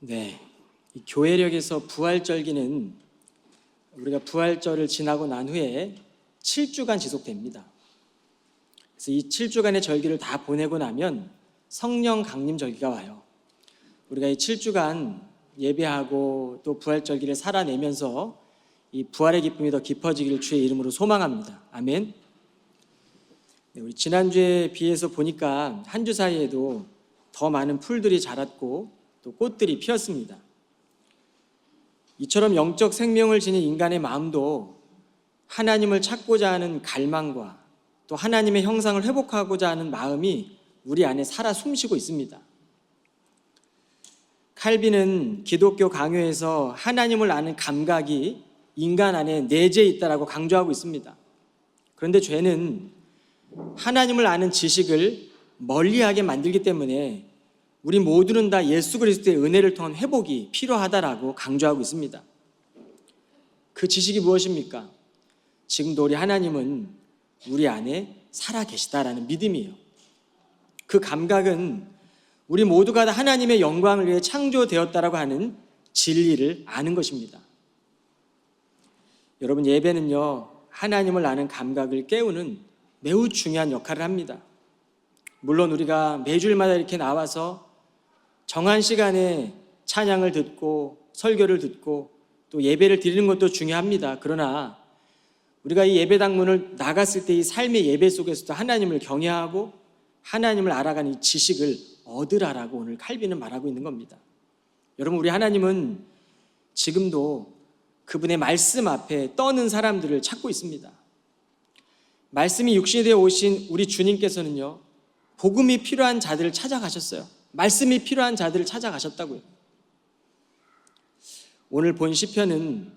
네, 이 교회력에서 부활절기는 우리가 부활절을 지나고 난 후에 7주간 지속됩니다. 그래서 이 7주간의 절기를 다 보내고 나면 성령 강림 절기가 와요. 우리가 이 7주간 예배하고 또 부활절기를 살아내면서 이 부활의 기쁨이 더 깊어지기를 주의 이름으로 소망합니다. 아멘. 네, 우리 지난주에 비해서 보니까 한 주 사이에도 더 많은 풀들이 자랐고 또 꽃들이 피었습니다. 이처럼 영적 생명을 지닌 인간의 마음도 하나님을 찾고자 하는 갈망과 또 하나님의 형상을 회복하고자 하는 마음이 우리 안에 살아 숨쉬고 있습니다. 칼빈은 기독교 강요에서 하나님을 아는 감각이 인간 안에 내재해 있다고 강조하고 있습니다. 그런데 죄는 하나님을 아는 지식을 멀리하게 만들기 때문에 우리 모두는 다 예수 그리스도의 은혜를 통한 회복이 필요하다라고 강조하고 있습니다. 그 지식이 무엇입니까? 지금도 우리 하나님은 우리 안에 살아 계시다라는 믿음이에요. 그 감각은 우리 모두가 다 하나님의 영광을 위해 창조되었다라고 하는 진리를 아는 것입니다. 여러분, 예배는요, 하나님을 아는 감각을 깨우는 매우 중요한 역할을 합니다. 물론 우리가 매주일마다 이렇게 나와서 정한 시간에 찬양을 듣고 설교를 듣고 또 예배를 드리는 것도 중요합니다. 그러나 우리가 이 예배당 문을 나갔을 때 이 삶의 예배 속에서도 하나님을 경외하고 하나님을 알아가는 이 지식을 얻으라라고 오늘 칼빈은 말하고 있는 겁니다. 여러분, 우리 하나님은 지금도 그분의 말씀 앞에 떠는 사람들을 찾고 있습니다. 말씀이 육신이 되어 오신 우리 주님께서는요, 복음이 필요한 자들을 찾아가셨어요. 말씀이 필요한 자들을 찾아가셨다고요. 오늘 본 시편은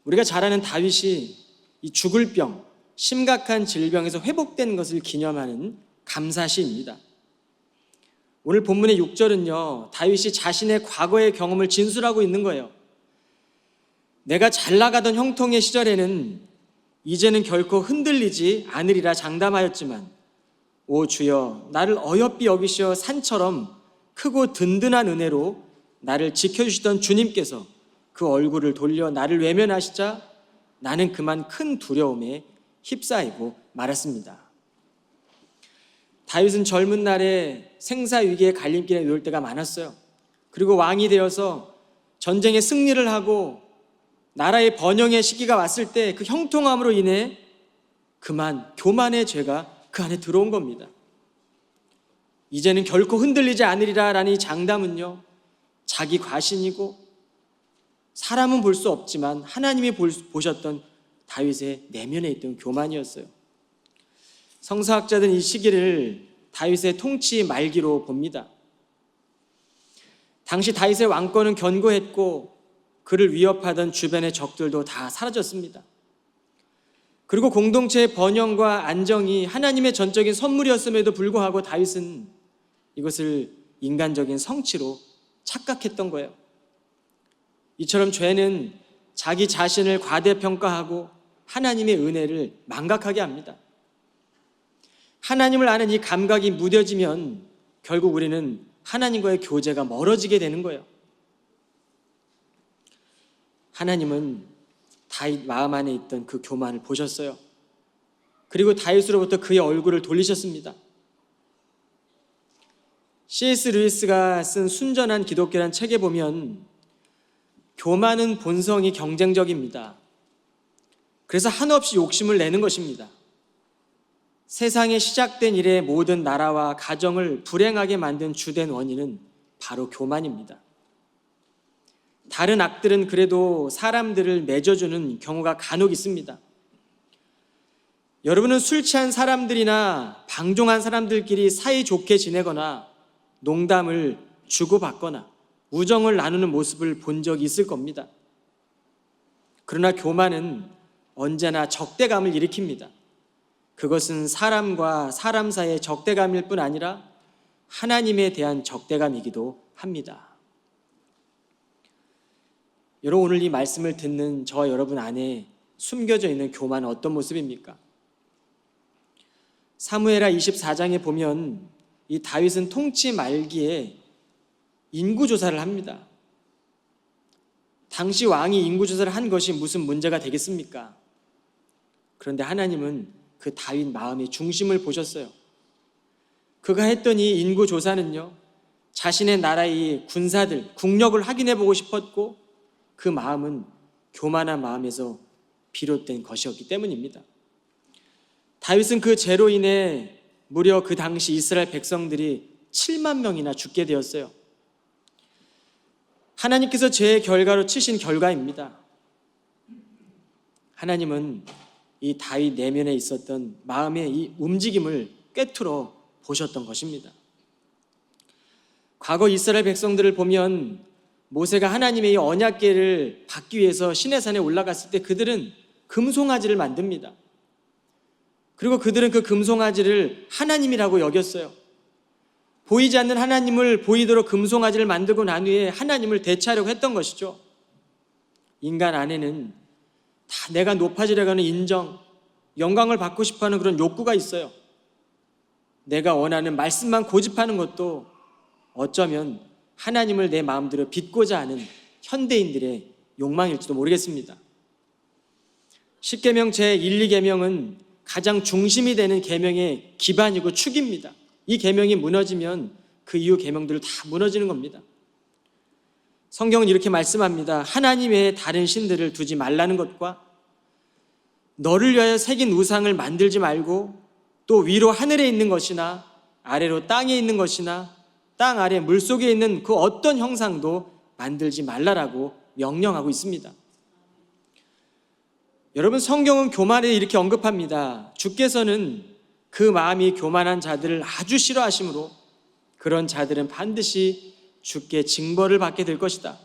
우리가 잘 아는 다윗이 이 죽을 병, 심각한 질병에서 회복된 것을 기념하는 감사시입니다. 오늘 본문의 6절은요, 다윗이 자신의 과거의 경험을 진술하고 있는 거예요. 내가 잘 나가던 형통의 시절에는 이제는 결코 흔들리지 않으리라 장담하였지만 오 주여, 나를 어여삐 여기시어 산처럼 크고 든든한 은혜로 나를 지켜주시던 주님께서 그 얼굴을 돌려 나를 외면하시자 나는 그만 큰 두려움에 휩싸이고 말았습니다. 다윗은 젊은 날에 생사위기의 갈림길에 놓일 때가 많았어요. 그리고 왕이 되어서 전쟁에 승리를 하고 나라의 번영의 시기가 왔을 때 그 형통함으로 인해 그만 교만의 죄가 그 안에 들어온 겁니다. 이제는 결코 흔들리지 않으리라라는 이 장담은요, 자기 과신이고 사람은 볼 수 없지만 하나님이 보셨던 다윗의 내면에 있던 교만이었어요. 성서학자들은 이 시기를 다윗의 통치 말기로 봅니다. 당시 다윗의 왕권은 견고했고 그를 위협하던 주변의 적들도 다 사라졌습니다. 그리고 공동체의 번영과 안정이 하나님의 전적인 선물이었음에도 불구하고 다윗은 이것을 인간적인 성취로 착각했던 거예요. 이처럼 죄는 자기 자신을 과대평가하고 하나님의 은혜를 망각하게 합니다. 하나님을 아는 이 감각이 무뎌지면 결국 우리는 하나님과의 교제가 멀어지게 되는 거예요. 하나님은 다윗 마음 안에 있던 그 교만을 보셨어요. 그리고 다윗으로부터 그의 얼굴을 돌리셨습니다. C.S. 루이스가 쓴 순전한 기독교란 책에 보면 교만은 본성이 경쟁적입니다. 그래서 한없이 욕심을 내는 것입니다. 세상에 시작된 이래 모든 나라와 가정을 불행하게 만든 주된 원인은 바로 교만입니다. 다른 악들은 그래도 사람들을 맺어주는 경우가 간혹 있습니다. 여러분은 술 취한 사람들이나 방종한 사람들끼리 사이좋게 지내거나 농담을 주고받거나 우정을 나누는 모습을 본 적이 있을 겁니다. 그러나 교만은 언제나 적대감을 일으킵니다. 그것은 사람과 사람 사이의 적대감일 뿐 아니라 하나님에 대한 적대감이기도 합니다. 여러분, 오늘 이 말씀을 듣는 저와 여러분 안에 숨겨져 있는 교만은 어떤 모습입니까? 사무엘하 24장에 보면 이 다윗은 통치 말기에 인구조사를 합니다. 당시 왕이 인구조사를 한 것이 무슨 문제가 되겠습니까? 그런데 하나님은 그 다윗 마음의 중심을 보셨어요. 그가 했던 이 인구조사는요, 자신의 나라의 군사들, 국력을 확인해 보고 싶었고 그 마음은 교만한 마음에서 비롯된 것이었기 때문입니다. 다윗은 그 죄로 인해 무려 그 당시 이스라엘 백성들이 7만 명이나 죽게 되었어요. 하나님께서 죄의 결과로 치신 결과입니다. 하나님은 이 다윗 내면에 있었던 마음의 이 움직임을 꿰뚫어 보셨던 것입니다. 과거 이스라엘 백성들을 보면 모세가 하나님의 이 언약궤를 받기 위해서 시내산에 올라갔을 때 그들은 금송아지를 만듭니다. 그리고 그들은 그 금송아지를 하나님이라고 여겼어요. 보이지 않는 하나님을 보이도록 금송아지를 만들고 난 후에 하나님을 대체하려고 했던 것이죠. 인간 안에는 다 내가 높아지려고 하는 인정, 영광을 받고 싶어하는 그런 욕구가 있어요. 내가 원하는 말씀만 고집하는 것도 어쩌면 하나님을 내 마음대로 빚고자 하는 현대인들의 욕망일지도 모르겠습니다. 십계명 제1, 2계명은 가장 중심이 되는 계명의 기반이고 축입니다. 이 계명이 무너지면 그 이후 계명들은 다 무너지는 겁니다. 성경은 이렇게 말씀합니다. 하나님 외에 다른 신들을 두지 말라는 것과 너를 위하여 새긴 우상을 만들지 말고 또 위로 하늘에 있는 것이나 아래로 땅에 있는 것이나 땅 아래 물속에 있는 그 어떤 형상도 만들지 말라라고 명령하고 있습니다. 여러분, 성경은 교만에 이렇게 언급합니다. 주께서는 그 마음이 교만한 자들을 아주 싫어하시므로 그런 자들은 반드시 주께 징벌을 받게 될 것이다.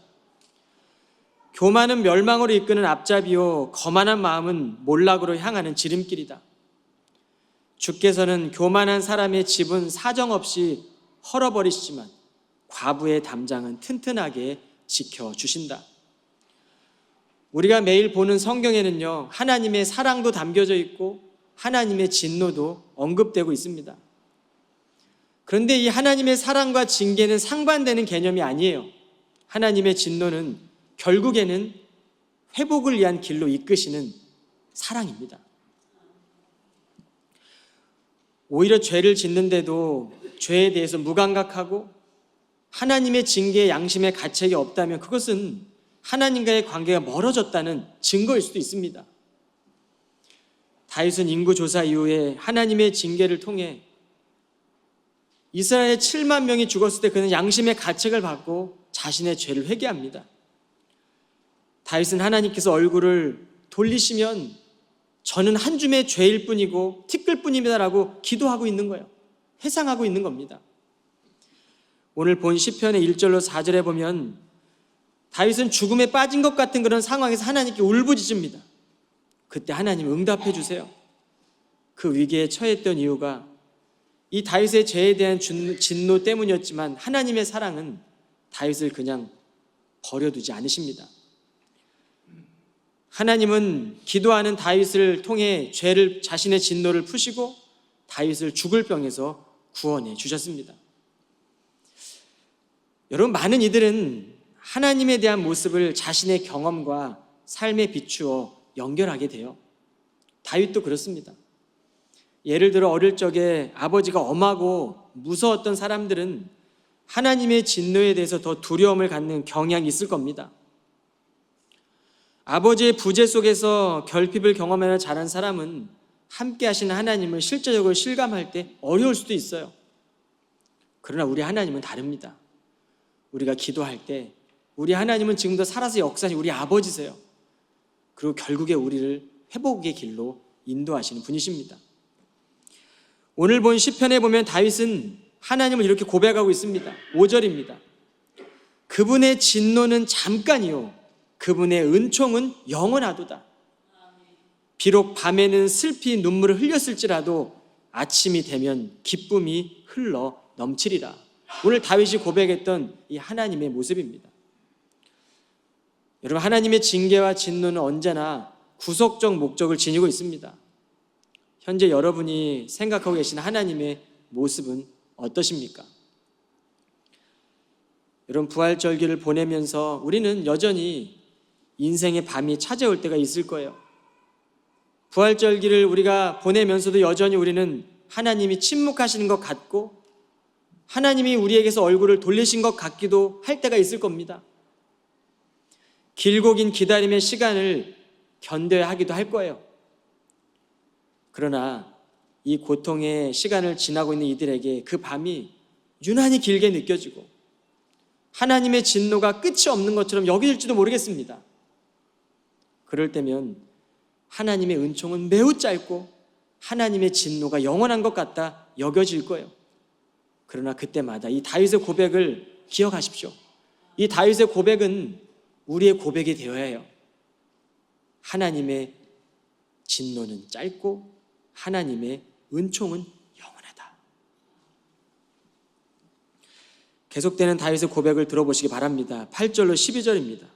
교만은 멸망으로 이끄는 앞잡이요 거만한 마음은 몰락으로 향하는 지름길이다. 주께서는 교만한 사람의 집은 사정없이 헐어버리시지만 과부의 담장은 튼튼하게 지켜주신다. 우리가 매일 보는 성경에는요, 하나님의 사랑도 담겨져 있고 하나님의 진노도 언급되고 있습니다. 그런데 이 하나님의 사랑과 징계는 상반되는 개념이 아니에요. 하나님의 진노는 결국에는 회복을 위한 길로 이끄시는 사랑입니다. 오히려 죄를 짓는데도 죄에 대해서 무감각하고 하나님의 징계에 양심의 가책이 없다면 그것은 하나님과의 관계가 멀어졌다는 증거일 수도 있습니다. 다윗은 인구조사 이후에 하나님의 징계를 통해 이스라엘의 7만 명이 죽었을 때 그는 양심의 가책을 받고 자신의 죄를 회개합니다. 다윗은 하나님께서 얼굴을 돌리시면 저는 한 줌의 죄일 뿐이고 티끌 뿐입니다라고 기도하고 있는 거예요. 회상하고 있는 겁니다. 오늘 본 시편의 1절로 4절에 보면 다윗은 죽음에 빠진 것 같은 그런 상황에서 하나님께 울부짖습니다. 그때 하나님 응답해 주세요. 그 위기에 처했던 이유가 이 다윗의 죄에 대한 진노 때문이었지만 하나님의 사랑은 다윗을 그냥 버려두지 않으십니다. 하나님은 기도하는 다윗을 통해 자신의 진노를 푸시고 다윗을 죽을 병에서 구원해 주셨습니다. 여러분, 많은 이들은 하나님에 대한 모습을 자신의 경험과 삶에 비추어 연결하게 돼요. 다윗도 그렇습니다. 예를 들어 어릴 적에 아버지가 엄하고 무서웠던 사람들은 하나님의 진노에 대해서 더 두려움을 갖는 경향이 있을 겁니다. 아버지의 부재 속에서 결핍을 경험하며 자란 사람은 함께 하시는 하나님을 실제적으로 실감할 때 어려울 수도 있어요. 그러나 우리 하나님은 다릅니다. 우리가 기도할 때 우리 하나님은 지금도 살아서 역사하신 우리 아버지세요. 그리고 결국에 우리를 회복의 길로 인도하시는 분이십니다. 오늘 본 시편에 보면 다윗은 하나님을 이렇게 고백하고 있습니다. 5절입니다. 그분의 진노는 잠깐이요 그분의 은총은 영원하도다. 비록 밤에는 슬피 눈물을 흘렸을지라도 아침이 되면 기쁨이 흘러 넘치리라. 오늘 다윗이 고백했던 이 하나님의 모습입니다. 여러분, 하나님의 징계와 진노는 언제나 구속적 목적을 지니고 있습니다. 현재 여러분이 생각하고 계신 하나님의 모습은 어떠십니까? 여러분, 부활절기를 보내면서 우리는 여전히 인생의 밤이 찾아올 때가 있을 거예요. 부활절기를 우리가 보내면서도 여전히 우리는 하나님이 침묵하시는 것 같고 하나님이 우리에게서 얼굴을 돌리신 것 같기도 할 때가 있을 겁니다. 길고 긴 기다림의 시간을 견뎌야 하기도 할 거예요. 그러나 이 고통의 시간을 지나고 있는 이들에게 그 밤이 유난히 길게 느껴지고 하나님의 진노가 끝이 없는 것처럼 여겨질지도 모르겠습니다. 그럴 때면 하나님의 은총은 매우 짧고 하나님의 진노가 영원한 것 같다 여겨질 거예요. 그러나 그때마다 이 다윗의 고백을 기억하십시오. 이 다윗의 고백은 우리의 고백이 되어야 해요. 하나님의 진노는 짧고 하나님의 은총은 영원하다. 계속되는 다윗의 고백을 들어보시기 바랍니다. 8절로 12절입니다.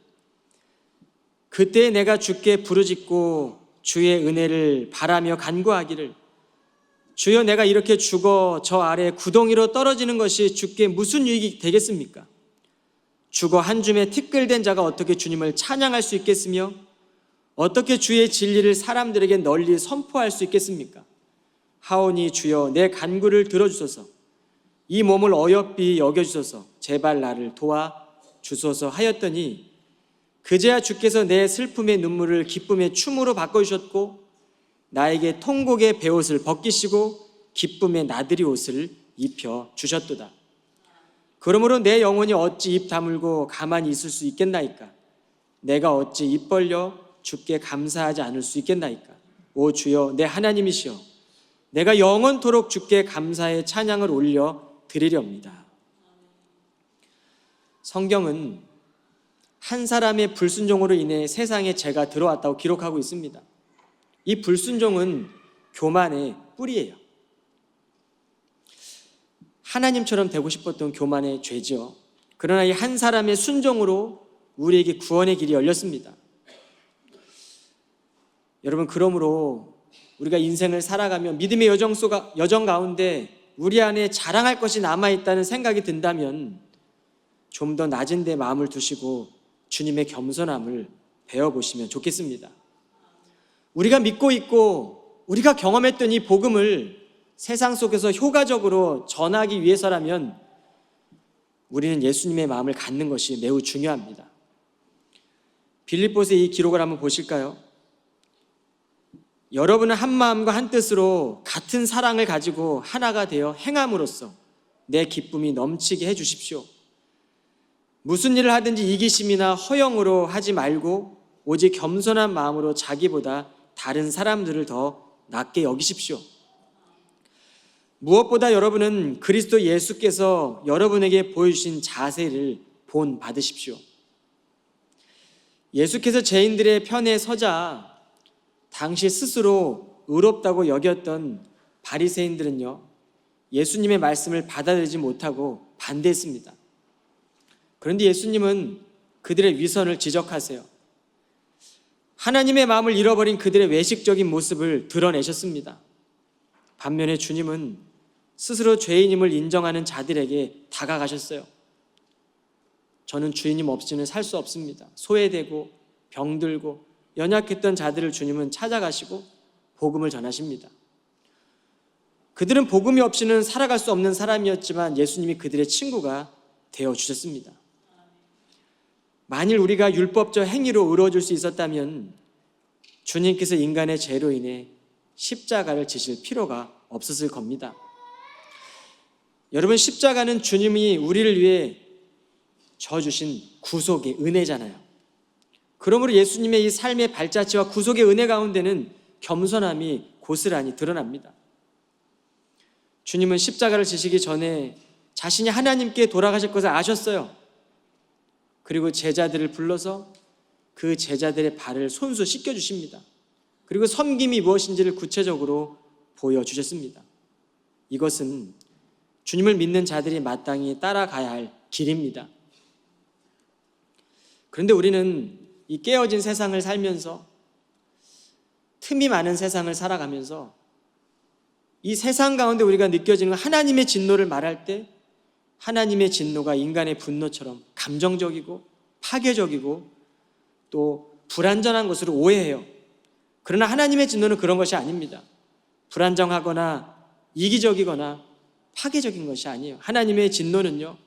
그때 내가 주께 부르짖고 주의 은혜를 바라며 간구하기를 주여 내가 이렇게 죽어 저 아래 구덩이로 떨어지는 것이 주께 무슨 유익이 되겠습니까? 죽어 한 줌에 티끌된 자가 어떻게 주님을 찬양할 수 있겠으며 어떻게 주의 진리를 사람들에게 널리 선포할 수 있겠습니까? 하오니 주여 내 간구를 들어주소서 이 몸을 어여삐 여겨주소서 제발 나를 도와주소서 하였더니 그제야 주께서 내 슬픔의 눈물을 기쁨의 춤으로 바꿔주셨고 나에게 통곡의 베옷을 벗기시고 기쁨의 나들이 옷을 입혀주셨도다. 그러므로 내 영혼이 어찌 입 다물고 가만히 있을 수 있겠나이까? 내가 어찌 입 벌려 주께 감사하지 않을 수 있겠나이까? 오 주여 내 하나님이시여 내가 영원토록 주께 감사의 찬양을 올려 드리렵니다. 성경은 한 사람의 불순종으로 인해 세상에 죄가 들어왔다고 기록하고 있습니다. 이 불순종은 교만의 뿌리예요. 하나님처럼 되고 싶었던 교만의 죄죠. 그러나 이 한 사람의 순종으로 우리에게 구원의 길이 열렸습니다. 여러분, 그러므로 우리가 인생을 살아가며 믿음의 여정 가운데 우리 안에 자랑할 것이 남아있다는 생각이 든다면 좀 더 낮은 데 마음을 두시고 주님의 겸손함을 배워보시면 좋겠습니다. 우리가 믿고 있고 우리가 경험했던 이 복음을 세상 속에서 효과적으로 전하기 위해서라면 우리는 예수님의 마음을 갖는 것이 매우 중요합니다. 빌립보서의 이 기록을 한번 보실까요? 여러분은 한 마음과 한 뜻으로 같은 사랑을 가지고 하나가 되어 행함으로써 내 기쁨이 넘치게 해주십시오. 무슨 일을 하든지 이기심이나 허영으로 하지 말고 오직 겸손한 마음으로 자기보다 다른 사람들을 더 낮게 여기십시오. 무엇보다 여러분은 그리스도 예수께서 여러분에게 보여주신 자세를 본받으십시오. 예수께서 죄인들의 편에 서자 당시 스스로 의롭다고 여겼던 바리새인들은요, 예수님의 말씀을 받아들이지 못하고 반대했습니다. 그런데 예수님은 그들의 위선을 지적하세요. 하나님의 마음을 잃어버린 그들의 외식적인 모습을 드러내셨습니다. 반면에 주님은 스스로 죄인임을 인정하는 자들에게 다가가셨어요. 저는 주님 없이는 살 수 없습니다. 소외되고 병들고 연약했던 자들을 주님은 찾아가시고 복음을 전하십니다. 그들은 복음이 없이는 살아갈 수 없는 사람이었지만 예수님이 그들의 친구가 되어주셨습니다. 만일 우리가 율법적 행위로 이루어질 수 있었다면 주님께서 인간의 죄로 인해 십자가를 지실 필요가 없었을 겁니다. 여러분, 십자가는 주님이 우리를 위해 져주신 구속의 은혜잖아요. 그러므로 예수님의 이 삶의 발자취와 구속의 은혜 가운데는 겸손함이 고스란히 드러납니다. 주님은 십자가를 지시기 전에 자신이 하나님께 돌아가실 것을 아셨어요. 그리고 제자들을 불러서 그 제자들의 발을 손수 씻겨주십니다. 그리고 섬김이 무엇인지를 구체적으로 보여주셨습니다. 이것은 주님을 믿는 자들이 마땅히 따라가야 할 길입니다. 그런데 우리는 이 깨어진 세상을 살면서, 틈이 많은 세상을 살아가면서 이 세상 가운데 우리가 느껴지는 하나님의 진노를 말할 때 하나님의 진노가 인간의 분노처럼 감정적이고 파괴적이고 또 불완전한 것으로 오해해요. 그러나 하나님의 진노는 그런 것이 아닙니다. 불안정하거나 이기적이거나 파괴적인 것이 아니에요. 하나님의 진노는요,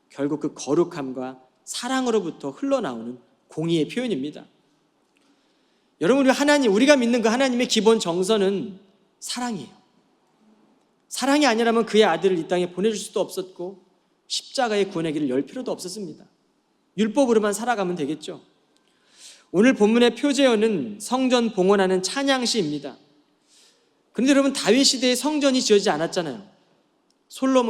결국 그 거룩함과 사랑으로부터 흘러나오는 공의의 표현입니다. 여러분, 우리가 믿는 그 하나님의 기본 정서는 사랑이에요. 사랑이 아니라면 그의 아들을 이 땅에 보내줄 수도 없었고 십자가의 구원의 길을 열 필요도 없었습니다. 율법으로만 살아가면 되겠죠. 오늘 본문의 표제어는 성전 봉헌하는 찬양시입니다. 그런데 여러분, 다윗 시대에 성전이 지어지지 않았잖아요.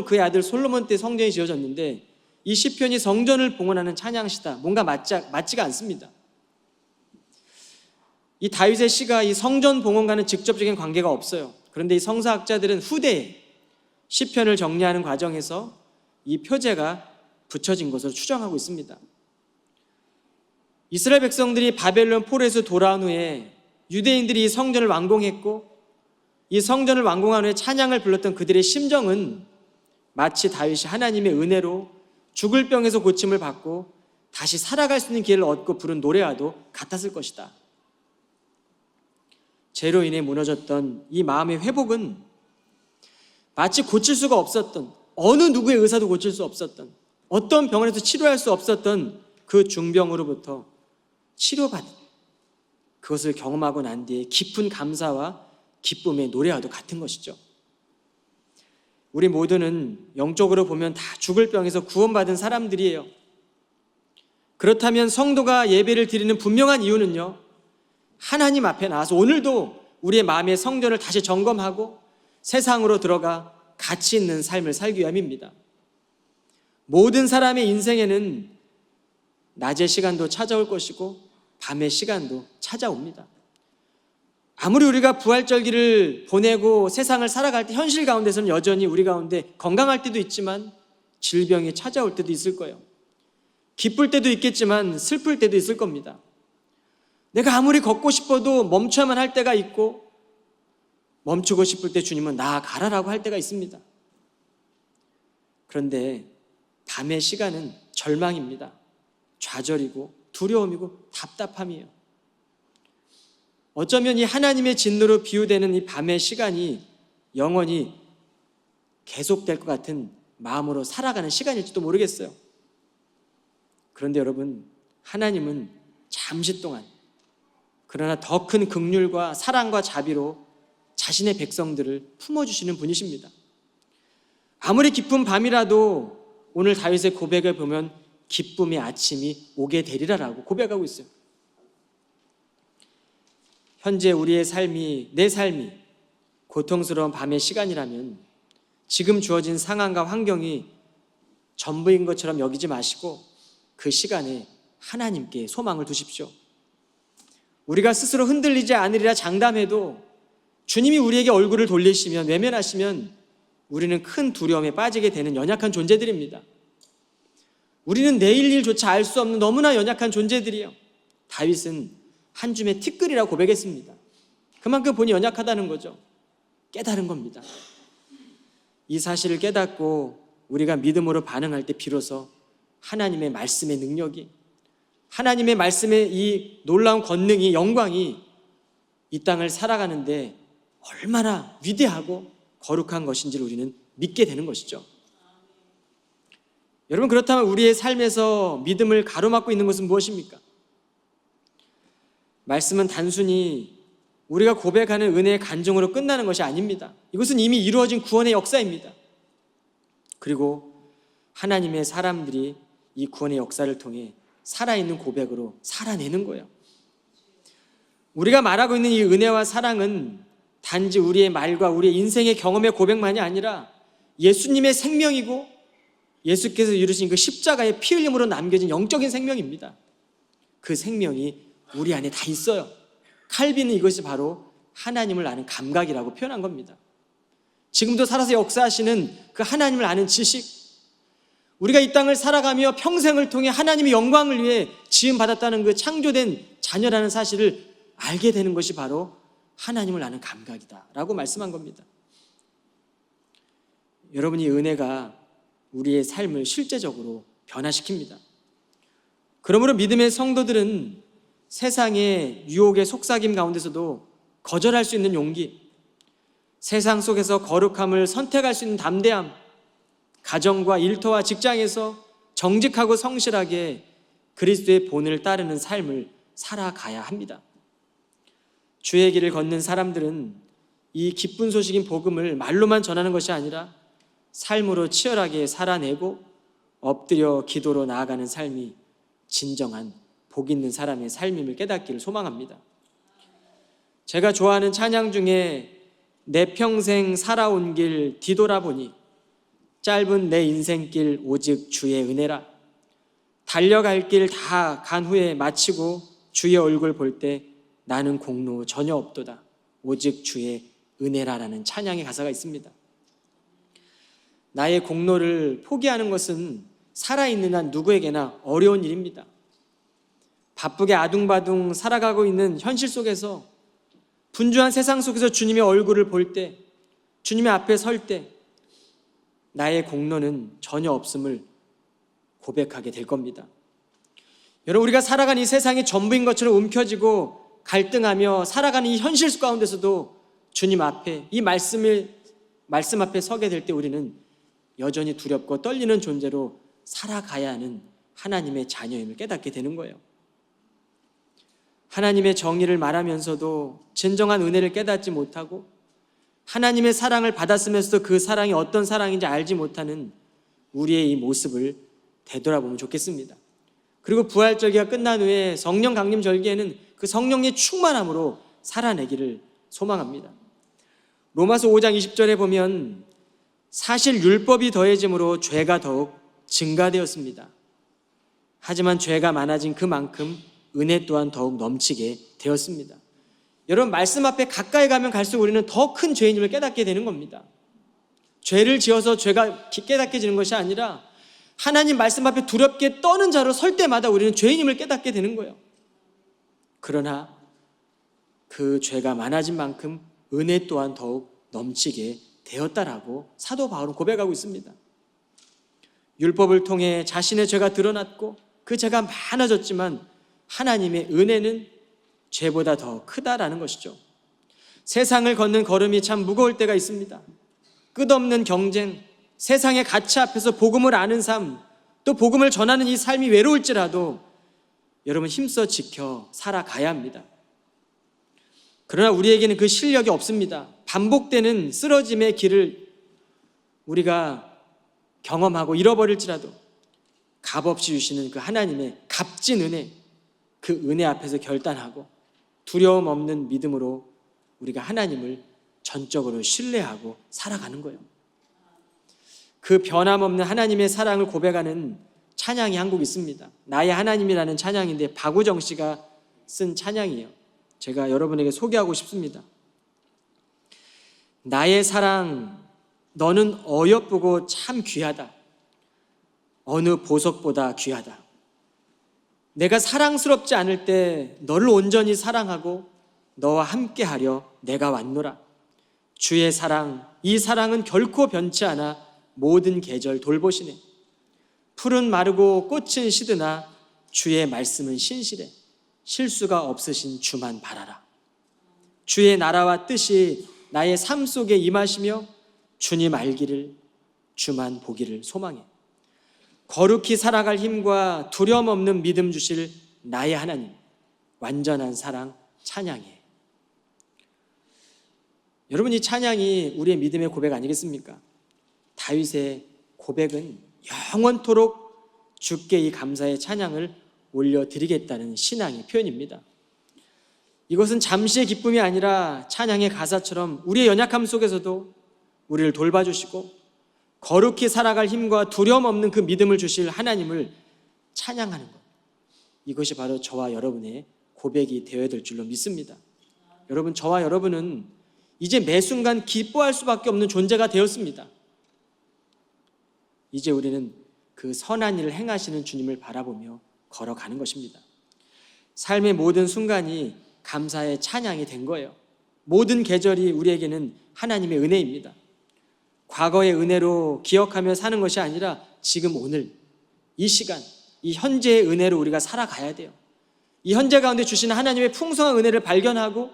그의 아들 솔로몬 때 성전이 지어졌는데 이 시편이 성전을 봉헌하는 찬양시다. 뭔가 맞지가 않습니다. 이 다윗의 시가 이 성전 봉헌과는 직접적인 관계가 없어요. 그런데 이 성서학자들은 후대에 시편을 정리하는 과정에서 이 표제가 붙여진 것으로 추정하고 있습니다. 이스라엘 백성들이 바벨론 포로에서 돌아온 후에 유대인들이 성전을 완공했고 이 성전을 완공한 후에 찬양을 불렀던 그들의 심정은 마치 다윗이 하나님의 은혜로 죽을 병에서 고침을 받고 다시 살아갈 수 있는 기회를 얻고 부른 노래와도 같았을 것이다. 죄로 인해 무너졌던 이 마음의 회복은 마치 고칠 수가 없었던, 어느 누구의 의사도 고칠 수 없었던, 어떤 병원에서 치료할 수 없었던 그 중병으로부터 치료받은, 그것을 경험하고 난 뒤에 깊은 감사와 기쁨의 노래와도 같은 것이죠. 우리 모두는 영적으로 보면 다 죽을 병에서 구원받은 사람들이에요. 그렇다면 성도가 예배를 드리는 분명한 이유는요, 하나님 앞에 나와서 오늘도 우리의 마음의 성전을 다시 점검하고 세상으로 들어가 가치 있는 삶을 살기 위함입니다. 모든 사람의 인생에는 낮의 시간도 찾아올 것이고 밤의 시간도 찾아옵니다. 아무리 우리가 부활절기를 보내고 세상을 살아갈 때 현실 가운데서는 여전히 우리 가운데 건강할 때도 있지만 질병이 찾아올 때도 있을 거예요. 기쁠 때도 있겠지만 슬플 때도 있을 겁니다. 내가 아무리 걷고 싶어도 멈춰야만 할 때가 있고 멈추고 싶을 때 주님은 나아가라라고 할 때가 있습니다. 그런데 밤의 시간은 절망입니다. 좌절이고 두려움이고 답답함이에요. 어쩌면 이 하나님의 진노로 비유되는 이 밤의 시간이 영원히 계속될 것 같은 마음으로 살아가는 시간일지도 모르겠어요. 그런데 여러분, 하나님은 잠시 동안, 그러나 더 큰 긍휼과 사랑과 자비로 자신의 백성들을 품어주시는 분이십니다. 아무리 깊은 밤이라도 오늘 다윗의 고백을 보면 기쁨의 아침이 오게 되리라라고 고백하고 있어요. 현재 우리의 삶이, 내 삶이 고통스러운 밤의 시간이라면 지금 주어진 상황과 환경이 전부인 것처럼 여기지 마시고 그 시간에 하나님께 소망을 두십시오. 우리가 스스로 흔들리지 않으리라 장담해도 주님이 우리에게 얼굴을 돌리시면, 외면하시면 우리는 큰 두려움에 빠지게 되는 연약한 존재들입니다. 우리는 내일 일조차 알 수 없는 너무나 연약한 존재들이에요. 다윗은 한 줌의 티끌이라고 고백했습니다. 그만큼 본인이 연약하다는 거죠. 깨달은 겁니다. 이 사실을 깨닫고 우리가 믿음으로 반응할 때 비로소 하나님의 말씀의 능력이, 하나님의 말씀의 이 놀라운 권능이, 영광이 이 땅을 살아가는데 얼마나 위대하고 거룩한 것인지를 우리는 믿게 되는 것이죠. 여러분, 그렇다면 우리의 삶에서 믿음을 가로막고 있는 것은 무엇입니까? 말씀은 단순히 우리가 고백하는 은혜의 간증으로 끝나는 것이 아닙니다. 이것은 이미 이루어진 구원의 역사입니다. 그리고 하나님의 사람들이 이 구원의 역사를 통해 살아있는 고백으로 살아내는 거예요. 우리가 말하고 있는 이 은혜와 사랑은 단지 우리의 말과 우리의 인생의 경험의 고백만이 아니라 예수님의 생명이고 예수께서 이루신 그 십자가의 피 흘림으로 남겨진 영적인 생명입니다. 그 생명이 우리 안에 다 있어요. 칼빈은 이것이 바로 하나님을 아는 감각이라고 표현한 겁니다. 지금도 살아서 역사하시는 그 하나님을 아는 지식, 우리가 이 땅을 살아가며 평생을 통해 하나님의 영광을 위해 지음받았다는 그 창조된 자녀라는 사실을 알게 되는 것이 바로 하나님을 아는 감각이다라고 말씀한 겁니다. 여러분이 은혜가 우리의 삶을 실제적으로 변화시킵니다. 그러므로 믿음의 성도들은 세상의 유혹의 속삭임 가운데서도 거절할 수 있는 용기, 세상 속에서 거룩함을 선택할 수 있는 담대함, 가정과 일터와 직장에서 정직하고 성실하게 그리스도의 본을 따르는 삶을 살아가야 합니다. 주의 길을 걷는 사람들은 이 기쁜 소식인 복음을 말로만 전하는 것이 아니라 삶으로 치열하게 살아내고 엎드려 기도로 나아가는 삶이 진정한 복 있는 사람의 삶임을 깨닫기를 소망합니다. 제가 좋아하는 찬양 중에 내 평생 살아온 길 뒤돌아보니 짧은 내 인생길 오직 주의 은혜라, 달려갈 길 다 간 후에 마치고 주의 얼굴 볼 때 나는 공로 전혀 없도다, 오직 주의 은혜라라는 찬양의 가사가 있습니다. 나의 공로를 포기하는 것은 살아있는 한 누구에게나 어려운 일입니다. 바쁘게 아둥바둥 살아가고 있는 현실 속에서, 분주한 세상 속에서 주님의 얼굴을 볼 때, 주님의 앞에 설 때 나의 공로는 전혀 없음을 고백하게 될 겁니다. 여러분, 우리가 살아가는 이 세상이 전부인 것처럼 움켜쥐고 갈등하며 살아가는 이 현실 가운데서도 주님 앞에, 이 말씀 앞에 서게 될 때 우리는 여전히 두렵고 떨리는 존재로 살아가야 하는 하나님의 자녀임을 깨닫게 되는 거예요. 하나님의 정의를 말하면서도 진정한 은혜를 깨닫지 못하고, 하나님의 사랑을 받았으면서도 그 사랑이 어떤 사랑인지 알지 못하는 우리의 이 모습을 되돌아보면 좋겠습니다. 그리고 부활절기가 끝난 후에 성령 강림 절기에는 그 성령의 충만함으로 살아내기를 소망합니다. 로마서 5장 20절에 보면 사실 율법이 더해짐으로 죄가 더욱 증가되었습니다. 하지만 죄가 많아진 그만큼 은혜 또한 더욱 넘치게 되었습니다. 여러분, 말씀 앞에 가까이 가면 갈수록 우리는 더 큰 죄인임을 깨닫게 되는 겁니다. 죄를 지어서 죄가 깨닫게 되는 것이 아니라 하나님 말씀 앞에 두렵게 떠는 자로 설 때마다 우리는 죄인임을 깨닫게 되는 거예요. 그러나 그 죄가 많아진 만큼 은혜 또한 더욱 넘치게 되었다라고 사도 바울은 고백하고 있습니다. 율법을 통해 자신의 죄가 드러났고 그 죄가 많아졌지만 하나님의 은혜는 죄보다 더 크다라는 것이죠. 세상을 걷는 걸음이 참 무거울 때가 있습니다. 끝없는 경쟁, 세상의 가치 앞에서 복음을 아는 삶, 또 복음을 전하는 이 삶이 외로울지라도 여러분, 힘써 지켜 살아가야 합니다. 그러나 우리에게는 그 실력이 없습니다. 반복되는 쓰러짐의 길을 우리가 경험하고 잃어버릴지라도 값없이 주시는 그 하나님의 값진 은혜, 그 은혜 앞에서 결단하고 두려움 없는 믿음으로 우리가 하나님을 전적으로 신뢰하고 살아가는 거예요. 그 변함없는 하나님의 사랑을 고백하는 찬양이 한 곡 있습니다. 나의 하나님이라는 찬양인데 박우정 씨가 쓴 찬양이에요. 제가 여러분에게 소개하고 싶습니다. 나의 사랑, 너는 어여쁘고 참 귀하다. 어느 보석보다 귀하다. 내가 사랑스럽지 않을 때 너를 온전히 사랑하고 너와 함께하려 내가 왔노라. 주의 사랑, 이 사랑은 결코 변치 않아 모든 계절 돌보시네. 풀은 마르고 꽃은 시드나 주의 말씀은 신실해. 실수가 없으신 주만 바라라. 주의 나라와 뜻이 나의 삶 속에 임하시며 주님 알기를, 주만 보기를 소망해. 거룩히 살아갈 힘과 두려움 없는 믿음 주실 나의 하나님, 완전한 사랑 찬양해. 여러분, 이 찬양이 우리의 믿음의 고백 아니겠습니까? 다윗의 고백은 영원토록 주께 이 감사의 찬양을 올려드리겠다는 신앙의 표현입니다. 이것은 잠시의 기쁨이 아니라 찬양의 가사처럼 우리의 연약함 속에서도 우리를 돌봐주시고 거룩히 살아갈 힘과 두려움 없는 그 믿음을 주실 하나님을 찬양하는 것, 이것이 바로 저와 여러분의 고백이 되어야 될 줄로 믿습니다. 여러분, 저와 여러분은 이제 매 순간 기뻐할 수밖에 없는 존재가 되었습니다. 이제 우리는 그 선한 일을 행하시는 주님을 바라보며 걸어가는 것입니다. 삶의 모든 순간이 감사의 찬양이 된 거예요. 모든 계절이 우리에게는 하나님의 은혜입니다. 과거의 은혜로 기억하며 사는 것이 아니라 지금 오늘 이 시간, 이 현재의 은혜로 우리가 살아가야 돼요. 이 현재 가운데 주시는 하나님의 풍성한 은혜를 발견하고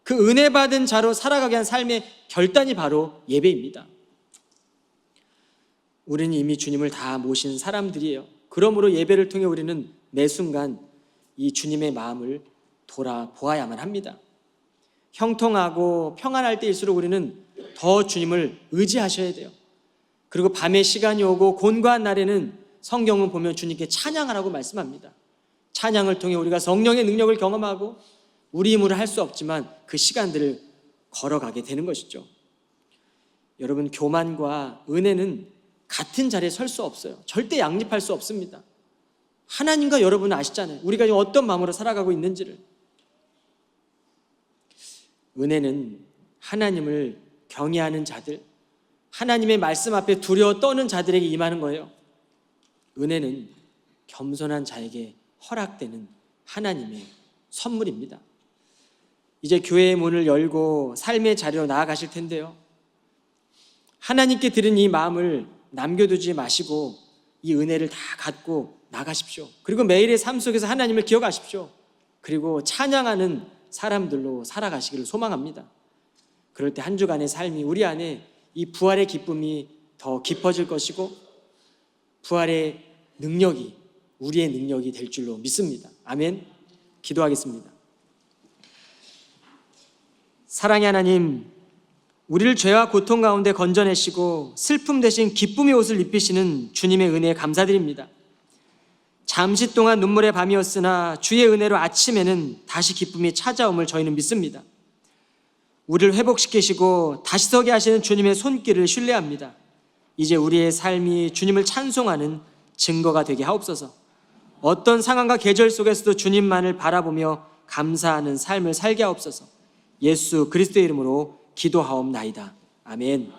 그 은혜 받은 자로 살아가게 한 삶의 결단이 바로 예배입니다. 우리는 이미 주님을 다 모신 사람들이에요. 그러므로 예배를 통해 우리는 매 순간 이 주님의 마음을 돌아보아야만 합니다. 형통하고 평안할 때일수록 우리는 더 주님을 의지하셔야 돼요. 그리고 밤에 시간이 오고 곤고한 날에는 성경은 보면 주님께 찬양하라고 말씀합니다. 찬양을 통해 우리가 성령의 능력을 경험하고 우리 힘으로 할 수 없지만 그 시간들을 걸어가게 되는 것이죠. 여러분, 교만과 은혜는 같은 자리에 설 수 없어요. 절대 양립할 수 없습니다. 하나님과 여러분은 아시잖아요. 우리가 어떤 마음으로 살아가고 있는지를. 은혜는 하나님을 경외하는 자들, 하나님의 말씀 앞에 두려워 떠는 자들에게 임하는 거예요. 은혜는 겸손한 자에게 허락되는 하나님의 선물입니다. 이제 교회의 문을 열고 삶의 자리로 나아가실 텐데요, 하나님께 드린 이 마음을 남겨두지 마시고 이 은혜를 다 갖고 나가십시오. 그리고 매일의 삶 속에서 하나님을 기억하십시오. 그리고 찬양하는 사람들로 살아가시기를 소망합니다. 그럴 때 한 주간의 삶이 우리 안에 이 부활의 기쁨이 더 깊어질 것이고 부활의 능력이 우리의 능력이 될 줄로 믿습니다. 아멘. 기도하겠습니다. 사랑의 하나님, 우리를 죄와 고통 가운데 건져내시고 슬픔 대신 기쁨의 옷을 입히시는 주님의 은혜에 감사드립니다. 잠시 동안 눈물의 밤이었으나 주의 은혜로 아침에는 다시 기쁨이 찾아옴을 저희는 믿습니다. 우리를 회복시키시고 다시 서게 하시는 주님의 손길을 신뢰합니다. 이제 우리의 삶이 주님을 찬송하는 증거가 되게 하옵소서. 어떤 상황과 계절 속에서도 주님만을 바라보며 감사하는 삶을 살게 하옵소서. 예수 그리스도의 이름으로 기도하옵나이다. 아멘.